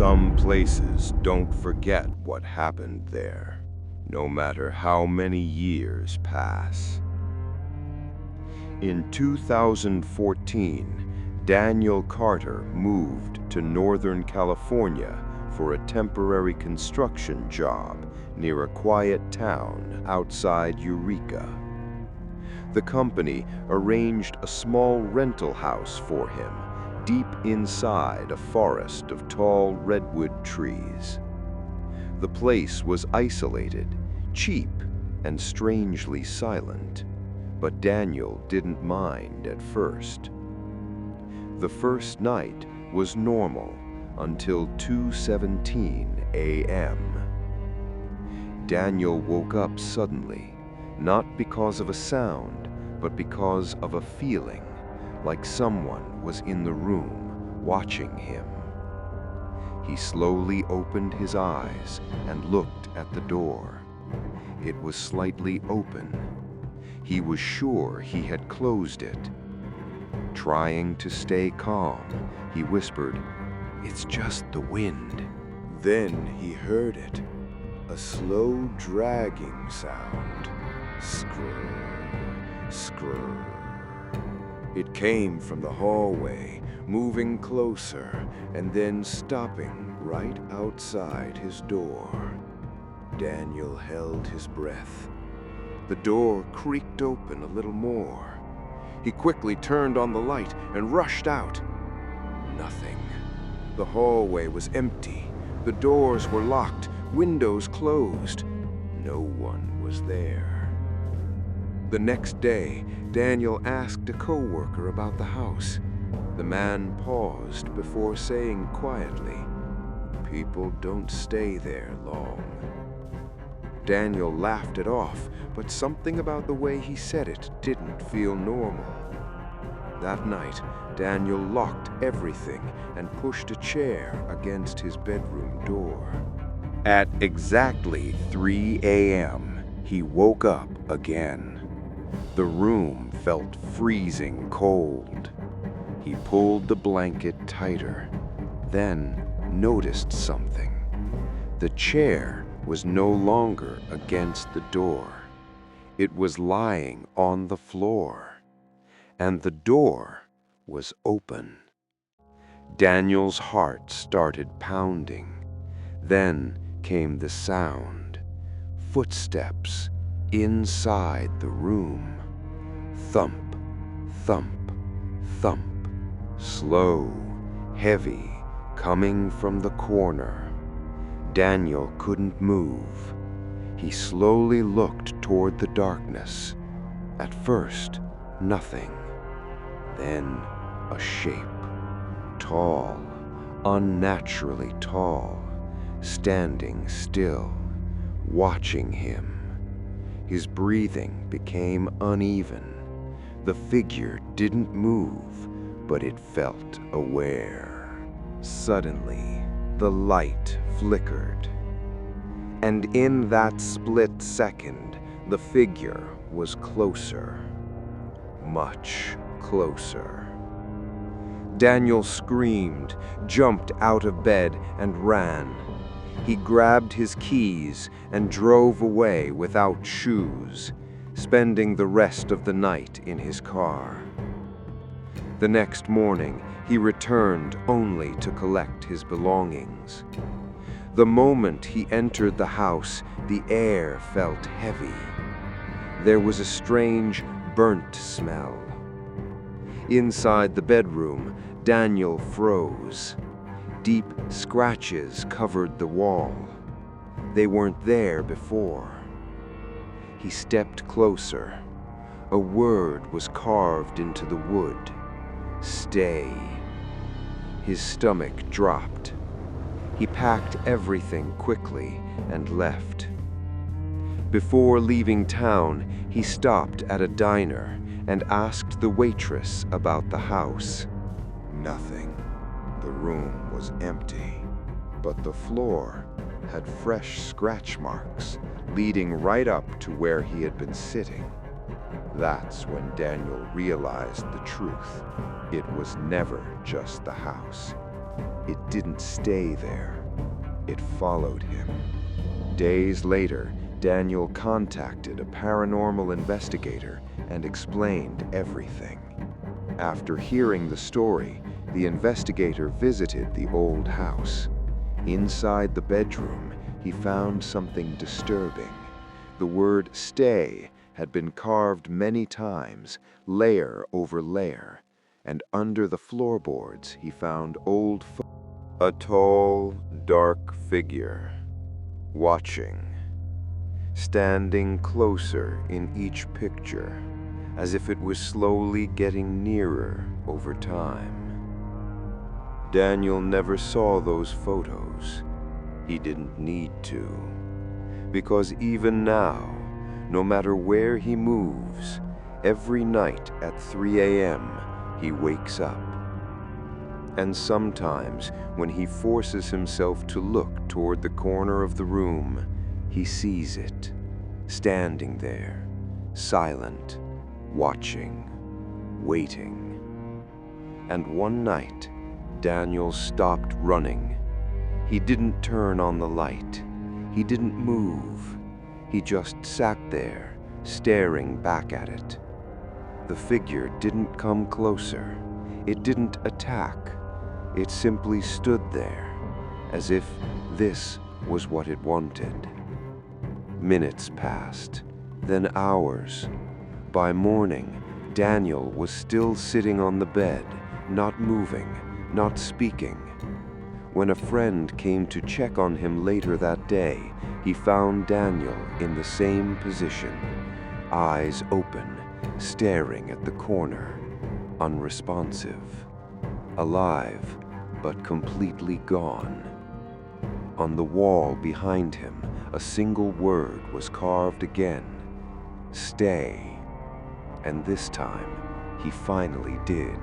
Some places don't forget what happened there, no matter how many years pass. In 2014, Daniel Carter moved to Northern California for a temporary construction job near a quiet town outside Eureka. The company arranged a small rental house for him deep inside a forest of tall redwood trees. The place was isolated, cheap, and strangely silent, but Daniel didn't mind at first. The first night was normal until 2:17 a.m. Daniel woke up suddenly, not because of a sound, but because of a feeling, like someone was in the room watching him. He slowly opened his eyes and looked at the door. It was slightly open. He was sure he had closed it. Trying to stay calm, he whispered, "It's just the wind." Then he heard it, a slow dragging sound. Skrrr, skrrr. It came from the hallway, moving closer, and then stopping right outside his door. Daniel held his breath. The door creaked open a little more. He quickly turned on the light and rushed out. Nothing. The hallway was empty. The doors were locked, windows closed. No one was there. The next day, Daniel asked a coworker about the house. The man paused before saying quietly, "People don't stay there long." Daniel laughed it off, but something about the way he said it didn't feel normal. That night, Daniel locked everything and pushed a chair against his bedroom door. At exactly 3 a.m., he woke up again. The room felt freezing cold. He pulled the blanket tighter, then noticed something. The chair was no longer against the door. It was lying on the floor, and the door was open. Daniel's heart started pounding. Then came the sound. Footsteps inside the room. Thump, thump, thump. Slow, heavy, coming from the corner. Daniel couldn't move. He slowly looked toward the darkness. At first, nothing. Then a shape. Tall, unnaturally tall, standing still, watching him. His breathing became uneven. The figure didn't move, but it felt aware. Suddenly, the light flickered. And in that split second, the figure was closer. Much closer. Daniel screamed, jumped out of bed, and ran. He grabbed his keys and drove away without shoes, spending the rest of the night in his car. The next morning, he returned only to collect his belongings. The moment he entered the house, the air felt heavy. There was a strange, burnt smell. Inside the bedroom, Daniel froze. Deep scratches covered the wall. They weren't there before. He stepped closer. A word was carved into the wood. Stay. His stomach dropped. He packed everything quickly and left. Before leaving town, he stopped at a diner and asked the waitress about the house. Nothing. The room was empty, but the floor had fresh scratch marks leading right up to where he had been sitting. That's when Daniel realized the truth. It was never just the house. it didn't stay there. It followed him. Days later, Daniel contacted a paranormal investigator and explained everything. After hearing the story, the investigator visited the old house. Inside the bedroom, he found something disturbing. The word "stay" had been carved many times, layer over layer, and under the floorboards he found a tall, dark figure, watching, standing closer in each picture, as if it was slowly getting nearer over time. Daniel never saw those photos. He didn't need to, because even now, no matter where he moves, every night at 3 a.m., he wakes up. And sometimes, when he forces himself to look toward the corner of the room, he sees it, standing there, silent, watching, waiting. And one night, Daniel stopped running. He didn't turn on the light. He didn't move. He just sat there, staring back at it. The figure didn't come closer. It didn't attack. It simply stood there, as if this was what it wanted. Minutes passed, then hours. By morning, Daniel was still sitting on the bed, not moving, not speaking. When a friend came to check on him later that day, he found Daniel in the same position, eyes open, staring at the corner, unresponsive, alive, but completely gone. On the wall behind him, a single word was carved again: stay. And this time, he finally did.